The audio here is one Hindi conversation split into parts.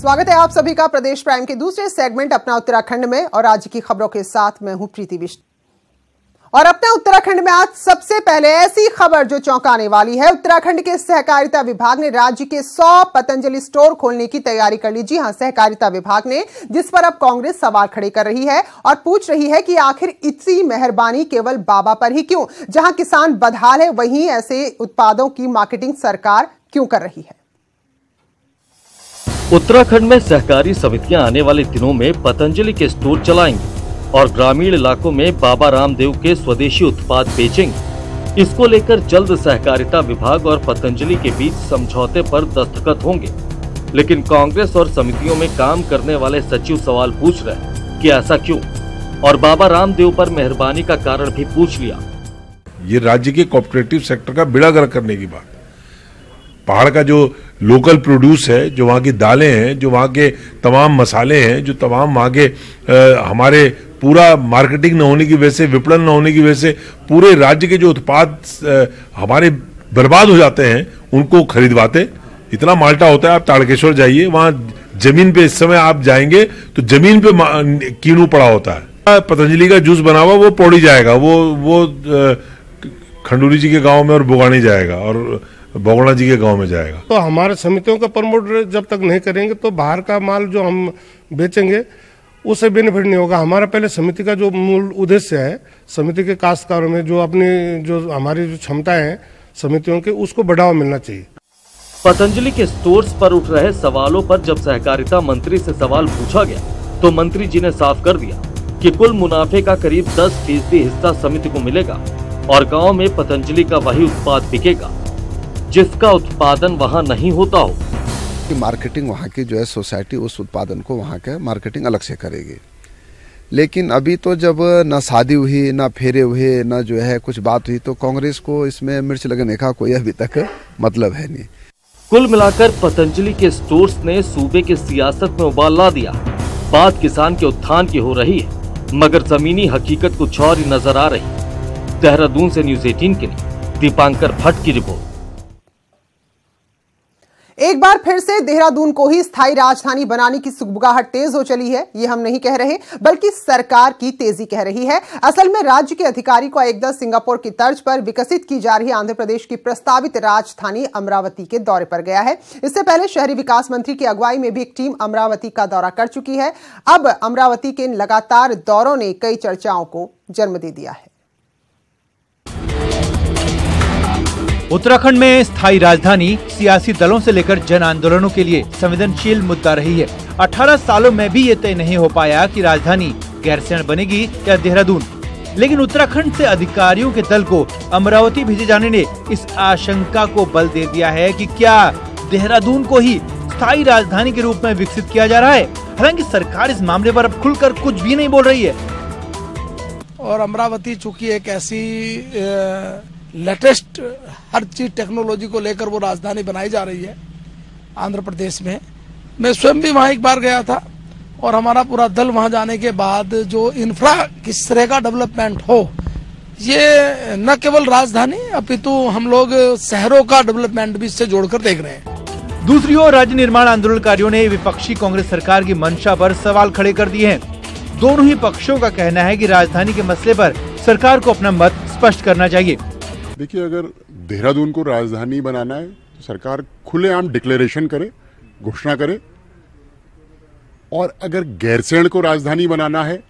स्वागत है आप सभी का प्रदेश प्राइम के दूसरे सेगमेंट अपना उत्तराखंड में और राज्य की खबरों के साथ मैं हूं प्रीति बिष्ट। और अपने उत्तराखंड में आज सबसे पहले ऐसी खबर जो चौंकाने वाली है। उत्तराखंड के सहकारिता विभाग ने राज्य के 100 पतंजलि स्टोर खोलने की तैयारी कर ली। जी हां, सहकारिता विभाग ने, जिस पर अब कांग्रेस सवाल खड़े कर रही है और पूछ रही है कि आखिर इतनी मेहरबानी केवल बाबा पर ही क्यों। जहां किसान बदहाल है वहीं ऐसे उत्पादों की मार्केटिंग सरकार क्यों कर रही है। उत्तराखंड में सहकारी समितियां आने वाले दिनों में पतंजलि के स्टोर चलाएंगी और ग्रामीण इलाकों में बाबा रामदेव के स्वदेशी उत्पाद बेचेंगे। इसको लेकर जल्द सहकारिता विभाग और पतंजलि के बीच समझौते पर दस्तखत होंगे। लेकिन कांग्रेस और समितियों में काम करने वाले सचिव सवाल पूछ रहे हैं कि ऐसा क्यों, और बाबा रामदेव पर मेहरबानी का कारण भी पूछ लिया। ये राज्य के कोऑपरेटिव सेक्टर का बेड़ा गर्क करने की बात। पहाड़ का जो लोकल प्रोड्यूस है, जो वहाँ की दालें हैं, जो वहाँ के तमाम मसाले हैं, जो तमाम वहाँ के हमारे पूरा मार्केटिंग न होने की वजह से, विपणन न होने की वजह से पूरे राज्य के जो उत्पाद हमारे बर्बाद हो जाते हैं, उनको खरीदवाते। इतना माल्टा होता है, आप ताड़केश्वर जाइए, वहाँ जमीन पे इस समय आप जाएंगे तो जमीन पे कीड़ू पड़ा होता है। पतंजलि का जूस बना हुआ वो पौड़ी जाएगा, वो खंडूरी जी के गाँव में और बुगानी जाएगा और बगोड़ा जी के गांव में जाएगा। तो हमारे समितियों का प्रमोट जब तक नहीं करेंगे तो बाहर का माल जो हम बेचेंगे उससे बेनिफिट नहीं होगा। हमारा पहले समिति का जो मूल उद्देश्य है, समिति के काश्तकारों में जो हमारी जो क्षमताएं हैं समितियों के, उसको बढ़ावा मिलना चाहिए। पतंजलि के स्टोर्स पर उठ रहे सवालों पर जब सहकारिता मंत्री से सवाल पूछा गया तो मंत्री जी ने साफ कर दिया कि कुल मुनाफे का करीब 10% हिस्सा समिति को मिलेगा और गाँव में पतंजलि का वही उत्पाद बिकेगा जिसका उत्पादन वहाँ नहीं होता हो। कि मार्केटिंग वहाँ की जो है सोसाइटी उस उत्पादन को वहाँ का मार्केटिंग अलग से करेगी। लेकिन अभी तो जब न शादी हुई, न फेरे हुए, न जो है कुछ बात हुई, तो कांग्रेस को इसमें मिर्च लगने का कोई अभी तक मतलब है नहीं। कुल मिलाकर पतंजलि के स्टोर्स ने सूबे की सियासत में उबाल ला दिया। बात किसान के उत्थान की हो रही है मगर जमीनी हकीकत कुछ और ही नजर आ रही। देहरादून से न्यूज़ 18 के लिए दीपांकर भट्ट की रिपोर्ट। एक बार फिर से देहरादून को ही स्थायी राजधानी बनाने की सुगबुगाहट तेज हो चली है। ये हम नहीं कह रहे बल्कि सरकार की तेजी कह रही है। असल में राज्य के अधिकारी को एक दस सिंगापुर की तर्ज पर विकसित की जा रही आंध्र प्रदेश की प्रस्तावित राजधानी अमरावती के दौरे पर गया है। इससे पहले शहरी विकास मंत्री की अगुवाई में भी एक टीम अमरावती का दौरा कर चुकी है। अब अमरावती के लगातार दौरों ने कई चर्चाओं को जन्म दे दिया है। उत्तराखंड में स्थायी राजधानी सियासी दलों से लेकर जन आंदोलनों के लिए संवेदनशील मुद्दा रही है। 18 सालों में भी ये तय नहीं हो पाया कि राजधानी गैरसैंण बनेगी या देहरादून। लेकिन उत्तराखंड से अधिकारियों के दल को अमरावती भेजे जाने ने इस आशंका को बल दे दिया है कि क्या देहरादून को ही स्थायी राजधानी के रूप में विकसित किया जा रहा है। हालांकि सरकार इस मामले पर अब खुलकर कुछ भी नहीं बोल रही है। और अमरावती चूंकि एक ऐसी लेटेस्ट हर चीज टेक्नोलॉजी को लेकर वो राजधानी बनाई जा रही है आंध्र प्रदेश में। मैं स्वयं भी वहां एक बार गया था और हमारा पूरा दल वहां जाने के बाद जो इंफ्रा किस तरह का डेवलपमेंट हो, ये न केवल राजधानी अपितु हम लोग शहरों का डेवलपमेंट भी इससे जोड़कर देख रहे हैं। दूसरी ओर राज्य निर्माण आंदोलनकारियों ने विपक्षी कांग्रेस सरकार की मंशा पर सवाल खड़े कर दिए हैं। दोनों ही पक्षों का कहना है कि राजधानी के मसले पर सरकार को अपना मत स्पष्ट करना चाहिए। देखिए, अगर देहरादून को राजधानी बनाना है तो सरकार खुलेआम डिक्लेरेशन करे, घोषणा करे। और अगर गैरसैंण को राजधानी बनाना है,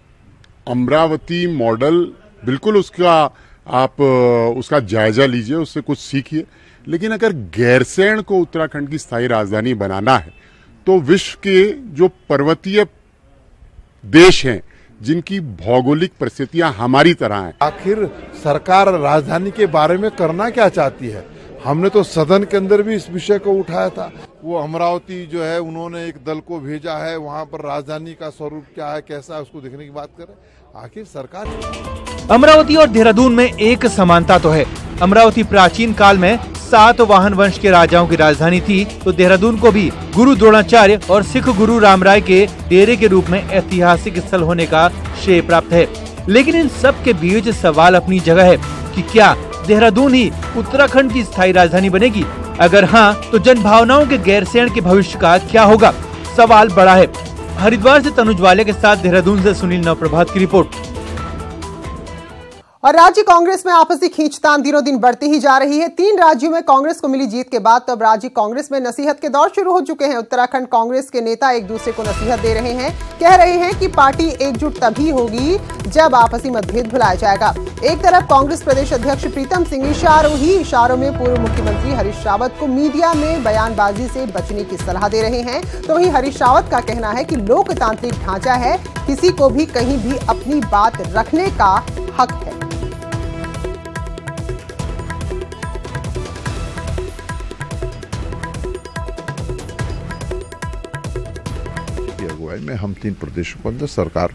अमरावती मॉडल बिल्कुल उसका जायजा लीजिए, उससे कुछ सीखिए। लेकिन अगर गैरसैंण को उत्तराखंड की स्थायी राजधानी बनाना है तो विश्व के जो पर्वतीय देश हैं जिनकी भौगोलिक परिस्थितियां हमारी तरह हैं, आखिर सरकार राजधानी के बारे में करना क्या चाहती है। हमने तो सदन के अंदर भी इस विषय को उठाया था। वो अमरावती जो है उन्होंने एक दल को भेजा है, वहां पर राजधानी का स्वरूप क्या है, कैसा है, उसको देखने की बात करें। आखिर सरकार अमरावती और देहरादून में एक समानता तो है। अमरावती प्राचीन काल में सातवाहन वंश के राजाओं की राजधानी थी, तो देहरादून को भी गुरु द्रोणाचार्य और सिख गुरु रामराय के डेरे के रूप में ऐतिहासिक स्थल होने का श्रेय प्राप्त है। लेकिन इन सब के बीच सवाल अपनी जगह है कि क्या देहरादून ही उत्तराखंड की स्थायी राजधानी बनेगी? अगर हाँ, तो जन भावनाओं के गैरसैंण के भविष्य का क्या होगा? सवाल बड़ा है। हरिद्वार से तनुज वाले के साथ देहरादून से सुनील नवप्रभात की रिपोर्ट। और राज्य कांग्रेस में आपसी खींचतान दिनों दिन बढ़ती ही जा रही है। 3 राज्यों में कांग्रेस को मिली जीत के बाद तो अब राज्य कांग्रेस में नसीहत के दौर शुरू हो चुके हैं। उत्तराखंड कांग्रेस के नेता एक दूसरे को नसीहत दे रहे हैं, कह रहे हैं कि पार्टी एकजुट तभी होगी जब आपसी मतभेद भुलाया जाएगा। एक तरफ कांग्रेस प्रदेश अध्यक्ष प्रीतम सिंह इशारों में पूर्व मुख्यमंत्री हरीश रावत को मीडिया में बयानबाजी से बचने की सलाह दे रहे हैं, तो वहीं हरीश रावत का कहना है कि लोकतांत्रिक ढांचा है, किसी को भी कहीं भी अपनी बात रखने का हक है। अगुवाई में हम 3 प्रदेशों के अंदर सरकार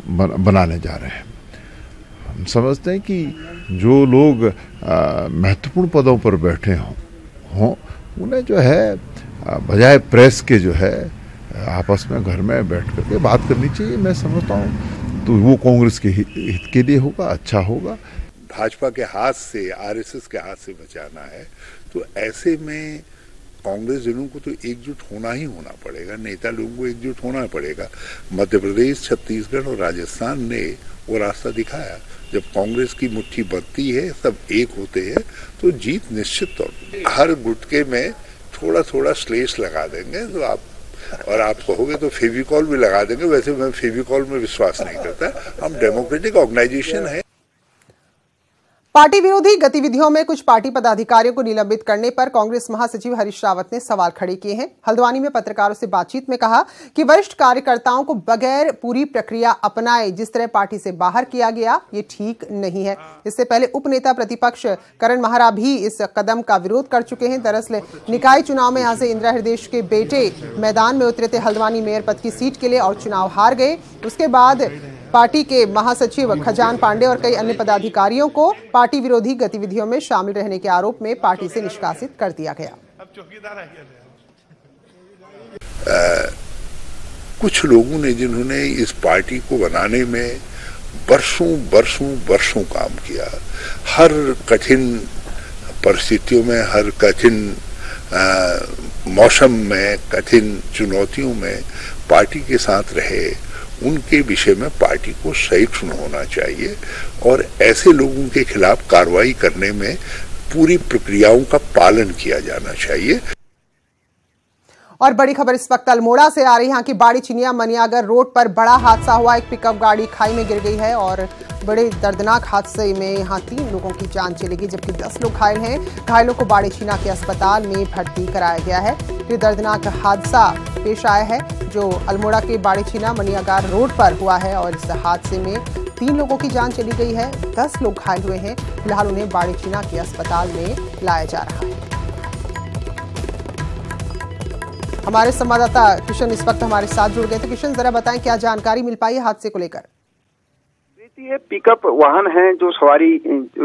बनाने जा रहे हैं। हम समझते हैं कि जो लोग महत्वपूर्ण पदों पर बैठे हों उन्हें जो है बजाय प्रेस के जो है आपस में घर में बैठ करके बात करनी चाहिए। मैं समझता हूँ तो वो कांग्रेस के हित के लिए होगा, अच्छा होगा। भाजपा के हाथ से, आरएसएस के हाथ से बचाना है तो ऐसे में कांग्रेस जनों को तो एकजुट होना ही होना पड़ेगा, नेता लोगों को एकजुट होना पड़ेगा। मध्य प्रदेश, छत्तीसगढ़ और राजस्थान ने वो रास्ता दिखाया। जब कांग्रेस की मुट्ठी बंधती है, सब एक होते हैं तो जीत निश्चित तौर पर। हर गुटके में थोड़ा थोड़ा स्लेश लगा देंगे तो आप कहोगे तो फेविकॉल भी लगा देंगे। वैसे मैं फेविकॉल में विश्वास नहीं करता। हम डेमोक्रेटिक ऑर्गेनाइजेशन है। पार्टी विरोधी गतिविधियों में कुछ पार्टी पदाधिकारियों को निलंबित करने पर कांग्रेस महासचिव हरीश रावत ने सवाल खड़े किए हैं। हल्द्वानी में पत्रकारों से बातचीत में कहा कि वरिष्ठ कार्यकर्ताओं को बगैर पूरी प्रक्रिया अपनाए जिस तरह पार्टी से बाहर किया गया, ये ठीक नहीं है। इससे पहले उपनेता प्रतिपक्ष करण माहरा भी इस कदम का विरोध कर चुके हैं। दरअसल निकाय चुनाव में यहां से इंदिरा हृदयेश के बेटे मैदान में उतरे थे हल्द्वानी मेयर पद की सीट के लिए और चुनाव हार गए। उसके बाद पार्टी के महासचिव खजान पांडे और कई अन्य पदाधिकारियों को पार्टी विरोधी गतिविधियों में शामिल रहने के आरोप में पार्टी से निष्कासित कर दिया गया। कुछ लोगों ने जिन्होंने इस पार्टी को बनाने में वर्षों काम किया, हर कठिन परिस्थितियों में, हर कठिन मौसम में, कठिन चुनौतियों में पार्टी के साथ रहे, उनके विषय में पार्टी को सहिष्णु होना चाहिए और ऐसे लोगों के खिलाफ कार्रवाई करने में पूरी प्रक्रियाओं का पालन किया जाना चाहिए। और बड़ी खबर इस वक्त अल्मोड़ा से आ रही है। यहाँ की बाड़ी चिनिया मनियागर रोड पर बड़ा हादसा हुआ। एक पिकअप गाड़ी खाई में गिर गई है और बड़े दर्दनाक हादसे में यहाँ 3 लोगों की जान चली गई, जबकि 10 लोग घायल हैं। घायलों को बाड़ी चिनिया के अस्पताल में भर्ती कराया गया है। ये दर्दनाक हादसा पेश आया है जो अल्मोड़ा के बाड़ी चिनिया मनियागर रोड पर हुआ है और इस हादसे में 3 लोगों की जान चली गई है, 10 लोग घायल हुए हैं। फिलहाल उन्हें बाड़ी चिनिया के अस्पताल में लाया जा रहा है। हमारे संवाददाता किशन इस वक्त हमारे साथ जुड़ गए। तो किशन, जरा बताएं क्या जानकारी मिल पाई है हादसे को लेकर? ये पिकअप वाहन है जो सवारी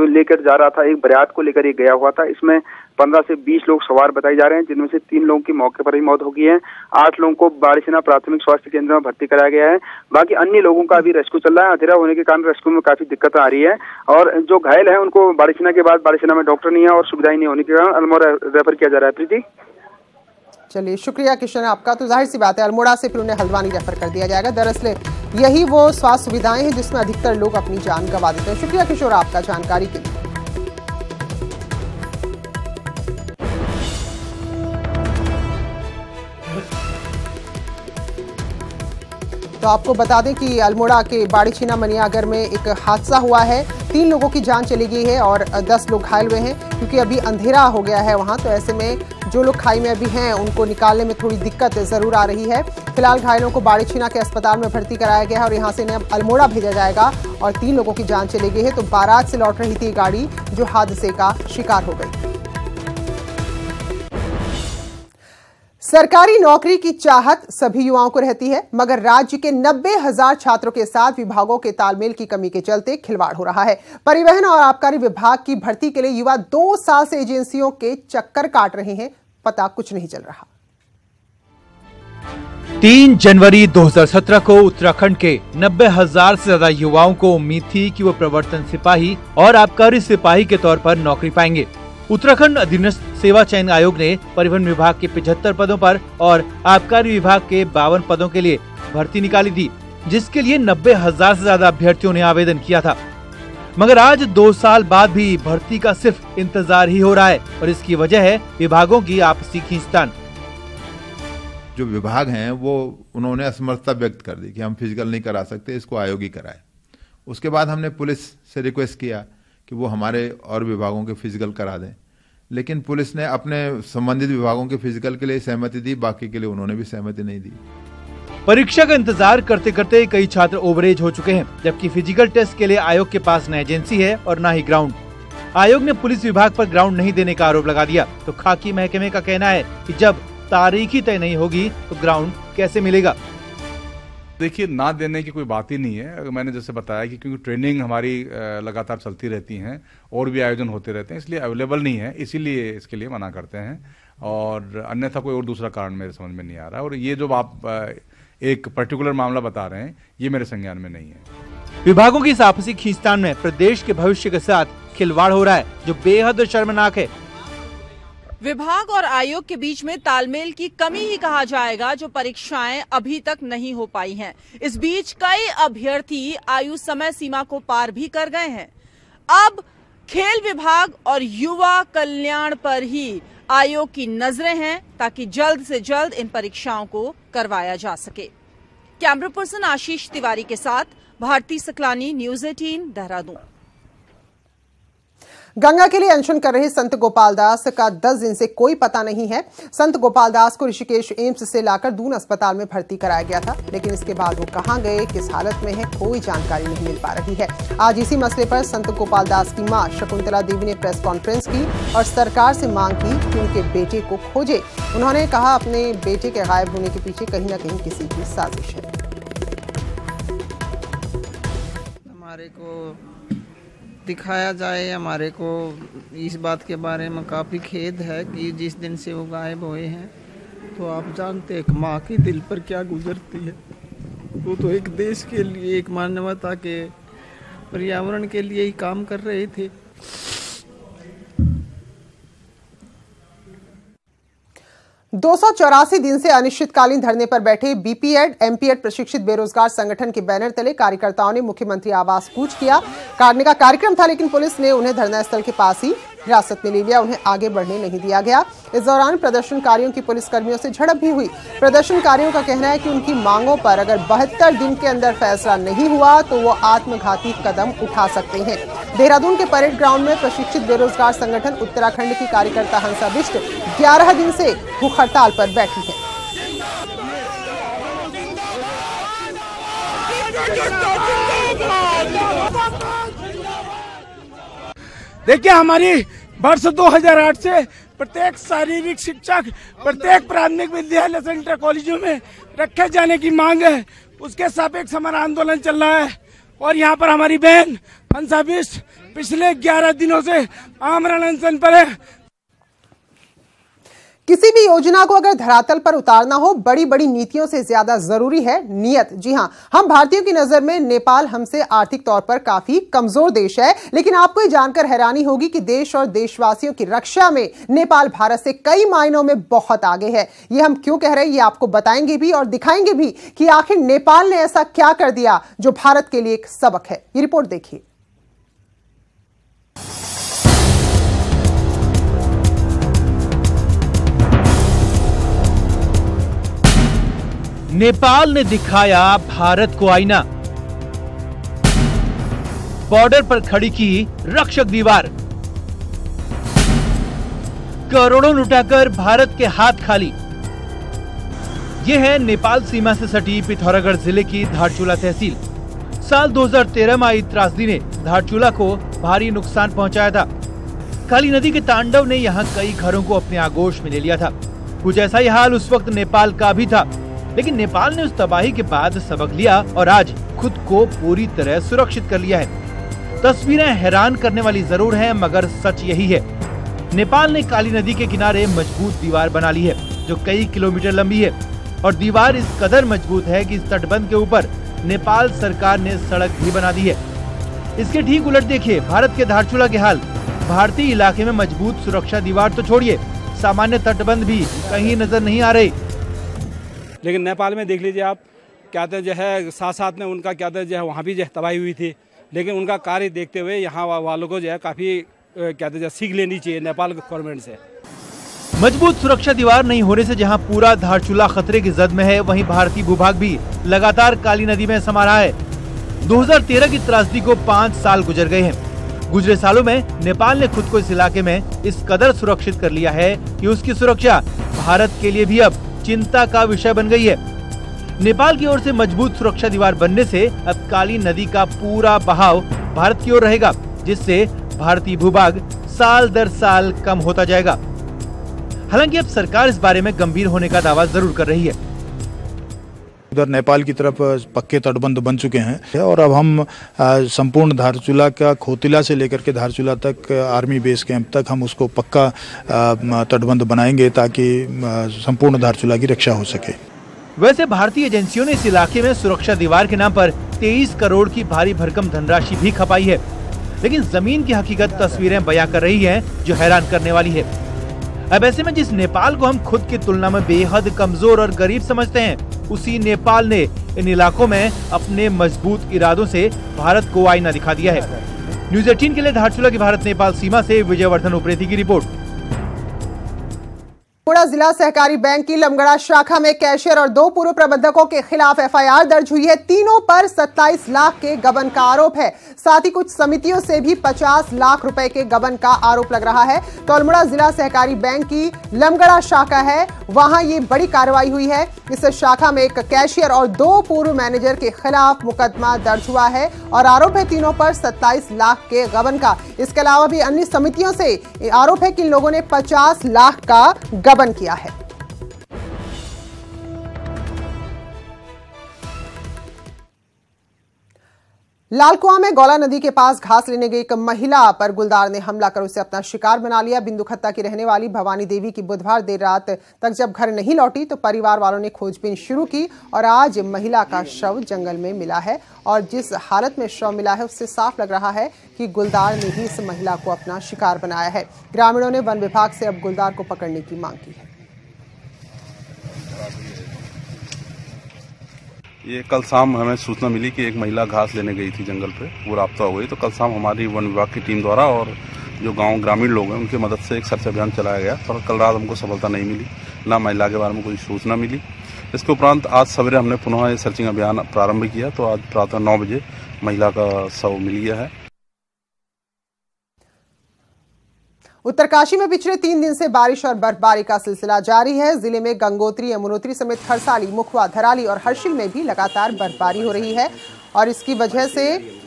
लेकर जा रहा था, एक बारात को लेकर ये गया हुआ था। इसमें 15 से 20 लोग सवार बताए जा रहे हैं, जिनमें से 3 लोगों की मौके पर ही मौत हो गई है। 8 लोगों को बाड़ीसिना प्राथमिक स्वास्थ्य केंद्र में भर्ती कराया गया है। बाकी अन्य लोगों का अभी रेस्क्यू चल रहा है। अंधेरा होने के कारण रेस्क्यू में काफी दिक्कत आ रही है और जो घायल है उनको बाड़ीसिना के बाद बाड़ीसिना में डॉक्टर नहीं है और सुविधाएं नहीं होने के कारण अल्मोड़ा रेफर किया जा रहा है। प्रीति, चलिए शुक्रिया किशन आपका। तो जाहिर सी बात है अल्मोड़ा से फिर उन्हें हल्द्वानी रेफर कर दिया जाएगा। दरअसल यही वो स्वास्थ्य सुविधाएं हैं जिसमें अधिकतर लोग अपनी जान गंवा देते हैं। शुक्रिया किशोर आपका जानकारी के लिए। तो आपको बता दें कि अल्मोड़ा के बाड़ीछीना मनियागर में एक हादसा हुआ है। 3 लोगों की जान चली गई है और 10 लोग घायल हुए हैं, क्योंकि अभी अंधेरा हो गया है वहां। तो ऐसे में जो लोग खाई में अभी हैं उनको निकालने में थोड़ी दिक्कत जरूर आ रही है। फिलहाल घायलों को बाड़ीछीना के अस्पताल में भर्ती कराया गया है और यहां से इन्हें अल्मोड़ा भेजा जाएगा। और 3 लोगों की जान चली गई है। तो बारात से लौट रही थी गाड़ी जो हादसे का शिकार हो गई। सरकारी नौकरी की चाहत सभी युवाओं को रहती है, मगर राज्य के 90,000 छात्रों के साथ विभागों के तालमेल की कमी के चलते खिलवाड़ हो रहा है। परिवहन और आबकारी विभाग की भर्ती के लिए युवा 2 साल से एजेंसियों के चक्कर काट रहे हैं, पता कुछ नहीं चल रहा। 3 जनवरी 2017 को उत्तराखंड के 90,000 से ज्यादा युवाओं को उम्मीद थी कि वो प्रवर्तन सिपाही और आबकारी सिपाही के तौर पर नौकरी पाएंगे। उत्तराखंड अधीनस्थ सेवा चयन आयोग ने परिवहन विभाग के 75 पदों पर और आबकारी विभाग के 52 पदों के लिए भर्ती निकाली थी, जिसके लिए 90,000 से ज्यादा अभ्यर्थियों ने आवेदन किया था। मगर आज 2 साल बाद भी भर्ती का सिर्फ इंतजार ही हो रहा है और इसकी वजह है विभागों की आपसी खींचतान। जो विभाग हैं वो उन्होंने असमर्थता व्यक्त कर दी कि हम फिजिकल नहीं करा सकते, इसको आयोग ही कराए। उसके बाद हमने पुलिस से रिक्वेस्ट किया कि वो हमारे और विभागों के फिजिकल करा दें, लेकिन पुलिस ने अपने संबंधित विभागों के फिजिकल के लिए सहमति दी, बाकी के लिए उन्होंने भी सहमति नहीं दी। परीक्षा का इंतजार करते करते कई छात्र ओवरेज हो चुके हैं, जबकि फिजिकल टेस्ट के लिए आयोग के पास न एजेंसी है और न ही ग्राउंड। आयोग ने पुलिस विभाग पर ग्राउंड नहीं देने का आरोप लगा दिया, तो खाकी महकमे का कहना है कि जब तारीख ही तय नहीं होगी तो ग्राउंड कैसे मिलेगा। देखिए, ना देने की कोई बात ही नहीं है। मैंने जैसे बताया कि क्योंकि ट्रेनिंग हमारी लगातार चलती रहती हैं और भी आयोजन होते रहते हैं, इसलिए अवेलेबल नहीं है, इसीलिए इसके लिए मना करते हैं। और अन्यथा कोई और दूसरा कारण मेरे समझ में नहीं आ रहा। और ये जो आप एक पर्टिकुलर मामला बता रहे हैं, ये मेरे संज्ञान में नहीं है। विभागों की इस आपसी खींचतान में प्रदेश के भविष्य के साथ खिलवाड़ हो रहा है, जो बेहद शर्मनाक है। विभाग और आयोग के बीच में तालमेल की कमी ही कहा जाएगा, जो परीक्षाएं अभी तक नहीं हो पाई हैं। इस बीच कई अभ्यर्थी आयु समय सीमा को पार भी कर गए हैं। अब खेल विभाग और युवा कल्याण पर ही आयोग की नजरें हैं, ताकि जल्द से जल्द इन परीक्षाओं को करवाया जा सके। कैमरा पर्सन आशीष तिवारी के साथ भारती सकलानी, न्यूज़ 18, देहरादून। गंगा के लिए अनशन कर रहे संत गोपाल दास का 10 दिन से कोई पता नहीं है। संत गोपाल दास को ऋषिकेश एम्स से लाकर दून अस्पताल में भर्ती कराया गया था, लेकिन इसके बाद वो कहां गए, किस हालत में है, कोई जानकारी नहीं मिल पा रही है। आज इसी मसले पर संत गोपाल दास की मां शकुंतला देवी ने प्रेस कॉन्फ्रेंस की और सरकार से मांग की कि उनके बेटे को खोजे। उन्होंने कहा, अपने बेटे के गायब होने के पीछे कहीं न कहीं किसी की साजिश है। हमारे को दिखाया जाए, हमारे को इस बात के बारे में काफ़ी खेद है कि जिस दिन से वो गायब हुए हैं, तो आप जानते हैं एक माँ की दिल पर क्या गुजरती है। वो तो एक देश के लिए, एक मानवता के, पर्यावरण के लिए ही काम कर रहे थे। 284 दिन से अनिश्चितकालीन धरने पर बैठे बीपीएड एमपीएड प्रशिक्षित बेरोजगार संगठन के बैनर तले कार्यकर्ताओं ने मुख्यमंत्री आवास कूच किया। काटने का कार्यक्रम था, लेकिन पुलिस ने उन्हें धरना स्थल के पास ही हिरासत में ले लिया, उन्हें आगे बढ़ने नहीं दिया गया। इस दौरान प्रदर्शनकारियों की पुलिसकर्मियों से झड़प भी हुई। प्रदर्शनकारियों का कहना है कि उनकी मांगों पर अगर 72 दिन के अंदर फैसला नहीं हुआ तो वो आत्मघाती कदम उठा सकते हैं। देहरादून के परेड ग्राउंड में प्रशिक्षित बेरोजगार संगठन उत्तराखंड की कार्यकर्ता हंसा बिष्ट 11 दिन से भूख हड़ताल पर बैठी है। देखिए, हमारी वर्ष 2008 से प्रत्येक शारीरिक शिक्षक प्रत्येक प्राथमिक विद्यालय से इंटर कॉलेजों में रखे जाने की मांग है। उसके सापेक्ष हमारा आंदोलन चल रहा है और यहाँ पर हमारी बहन हंसा बिष्ट पिछले 11 दिनों से आमरण अनशन पर है। किसी भी योजना को अगर धरातल पर उतारना हो, बड़ी बड़ी नीतियों से ज्यादा जरूरी है नियत। जी हां, हम भारतीयों की नजर में नेपाल हमसे आर्थिक तौर पर काफी कमजोर देश है, लेकिन आपको ये जानकर हैरानी होगी कि देश और देशवासियों की रक्षा में नेपाल भारत से कई मायनों में बहुत आगे है। ये हम क्यों कह रहे हैं, ये आपको बताएंगे भी और दिखाएंगे भी कि आखिर नेपाल ने ऐसा क्या कर दिया जो भारत के लिए एक सबक है। ये रिपोर्ट देखिए। नेपाल ने दिखाया भारत को आईना, बॉर्डर पर खड़ी की रक्षक दीवार, करोड़ों लुटाकर भारत के हाथ खाली। यह है नेपाल सीमा से सटी पिथौरागढ़ जिले की धारचूला तहसील। साल 2013 में आई त्रासदी ने धारचूला को भारी नुकसान पहुंचाया था। काली नदी के तांडव ने यहाँ कई घरों को अपने आगोश में ले लिया था। कुछ ऐसा ही हाल उस वक्त नेपाल का भी था, लेकिन नेपाल ने उस तबाही के बाद सबक लिया और आज खुद को पूरी तरह सुरक्षित कर लिया है। तस्वीरें हैरान करने वाली जरूर हैं, मगर सच यही है। नेपाल ने काली नदी के किनारे मजबूत दीवार बना ली है, जो कई किलोमीटर लंबी है, और दीवार इस कदर मजबूत है कि इस तटबंध के ऊपर नेपाल सरकार ने सड़क भी बना दी है। इसके ठीक उलट देखिए भारत के धारचूला के हाल। भारतीय इलाके में मजबूत सुरक्षा दीवार तो छोड़िए, सामान्य तटबंध भी कहीं नजर नहीं आ रही। लेकिन नेपाल में देख लीजिए आप, क्या कहते हैं जो है साथ साथ में उनका क्या कहते हैं जो है वहाँ भी जो है तबाही हुई थी, लेकिन उनका कार्य देखते हुए यहाँ वालों को जो है काफी क्या कहते हैं सीख लेनी चाहिए नेपाल गवर्नमेंट से। मजबूत सुरक्षा दीवार नहीं होने से जहां पूरा धारचूला खतरे की जद में है, वहीं भारतीय भूभाग भी लगातार काली नदी में समा रहा है। 2013 की त्रासदी को 5 साल गुजर गए हैं। गुजरे सालों में नेपाल ने खुद को इस इलाके में इस कदर सुरक्षित कर लिया है कि उसकी सुरक्षा भारत के लिए भी अब चिंता का विषय बन गई है। नेपाल की ओर से मजबूत सुरक्षा दीवार बनने से अब काली नदी का पूरा बहाव भारत की ओर रहेगा, जिससे भारतीय भूभाग साल दर साल कम होता जाएगा। हालांकि अब सरकार इस बारे में गंभीर होने का दावा जरूर कर रही है। उधर नेपाल की तरफ पक्के तटबंध बन चुके हैं और अब हम संपूर्ण धारचूला का खोतिला से लेकर के धारचूला तक आर्मी बेस कैंप तक हम उसको पक्का तटबंध बनाएंगे ताकि संपूर्ण धारचूला की रक्षा हो सके। वैसे भारतीय एजेंसियों ने इस इलाके में सुरक्षा दीवार के नाम पर 23 करोड़ की भारी भरकम धनराशि भी खपाई है, लेकिन जमीन की हकीकत तस्वीरें बयां कर रही हैं जो हैरान करने वाली है। अब ऐसे में जिस नेपाल को हम खुद की तुलना में बेहद कमजोर और गरीब समझते हैं, उसी नेपाल ने इन इलाकों में अपने मजबूत इरादों से भारत को आईना दिखा दिया है। न्यूज़ 18 के लिए धारचूला की भारत नेपाल सीमा से विजयवर्धन उप्रेती की रिपोर्ट। अल्मोड़ा जिला सहकारी बैंक की लमगड़ा शाखा में कैशियर और 2 पूर्व प्रबंधकों के खिलाफ एफआईआर दर्ज हुई है। तीनों पर 27 लाख के गबन का आरोप है। साथ ही कुछ समितियों से भी 50 लाख रुपए के गबन का आरोप लग रहा है। तो अल्मोड़ा जिला सहकारी बैंक की लमगड़ा शाखा है, वहां ये बड़ी कार्रवाई हुई है। इस शाखा में एक कैशियर और 2 पूर्व मैनेजर के खिलाफ मुकदमा दर्ज हुआ है और आरोप है तीनों पर 27 लाख के गबन का। इसके अलावा भी अन्य समितियों से आरोप है कि इन लोगों ने 50 लाख का गबन किया है। लालकुआं में गौला नदी के पास घास लेने गई एक महिला पर गुलदार ने हमला कर उसे अपना शिकार बना लिया। बिंदुखत्ता की रहने वाली भवानी देवी की बुधवार देर रात तक जब घर नहीं लौटी तो परिवार वालों ने खोजबीन शुरू की और आज महिला का शव जंगल में मिला है और जिस हालत में शव मिला है उससे साफ लग रहा है कि गुलदार ने ही इस महिला को अपना शिकार बनाया है। ग्रामीणों ने वन विभाग से अब गुलदार को पकड़ने की मांग की है। ये कल शाम हमें सूचना मिली कि एक महिला घास लेने गई थी जंगल पे, वो राब्ता हो गई। तो कल शाम हमारी वन विभाग की टीम द्वारा और जो गांव ग्रामीण लोग हैं उनकी मदद से एक सर्च अभियान चलाया गया, पर कल रात हमको सफलता नहीं मिली, ना महिला के बारे में कोई सूचना मिली। इसके उपरांत आज सवेरे हमने पुनः ये सर्चिंग अभियान प्रारंभ किया तो आज प्रातः 9 बजे महिला का शव मिल गया है। उत्तरकाशी में पिछले 3 दिन से बारिश और बर्फबारी का सिलसिला जारी है। जिले में गंगोत्री, यमुनोत्री समेत खरसाली, मुखवा, धराली और हर्षिल में भी लगातार बर्फबारी हो रही है और इसकी वजह से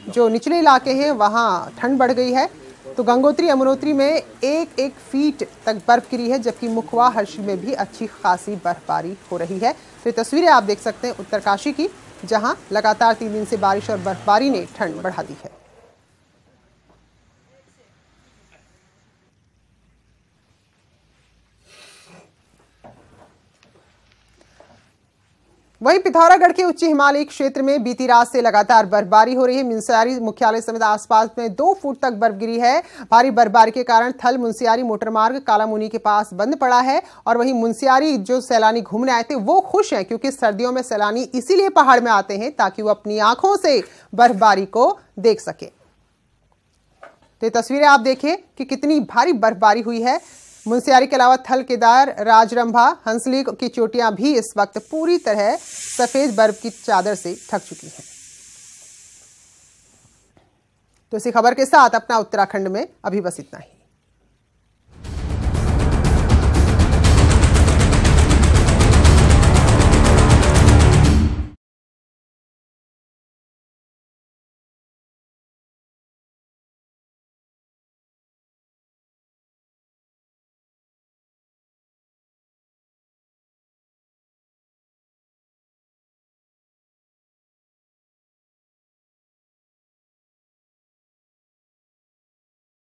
जो निचले इलाके हैं वहां ठंड बढ़ गई है। तो गंगोत्री, यमुनोत्री में 1-1 फीट तक बर्फ गिरी है, जबकि मुखवा, हर्षिल में भी अच्छी खासी बर्फबारी हो रही है। तो ये तस्वीरें आप देख सकते हैं उत्तरकाशी की, जहां लगातार 3 दिन से बारिश और बर्फबारी ने ठंड बढ़ा दी है। वहीं पिथौरागढ़ के उच्च हिमालयी क्षेत्र में बीती रात से लगातार बर्फबारी हो रही है। मुंसियारी मुख्यालय समेत आसपास में 2 फुट तक बर्फ गिरी है। भारी बर्फबारी के कारण थल मुंसियारी मोटरमार्ग कालामुनी के पास बंद पड़ा है और वहीं मुंसियारी जो सैलानी घूमने आए थे वो खुश हैं, क्योंकि सर्दियों में सैलानी इसीलिए पहाड़ में आते हैं ताकि वो अपनी आंखों से बर्फबारी को देख सके। तो ये तस्वीरें आप देखिए कि कितनी भारी बर्फबारी हुई है। मुंसियारी के अलावा थल, केदार, राजरंभा, हंसली की चोटियां भी इस वक्त पूरी तरह सफेद बर्फ की चादर से ढक चुकी हैं। तो इसी खबर के साथ अपना उत्तराखंड में अभी बस इतना ही।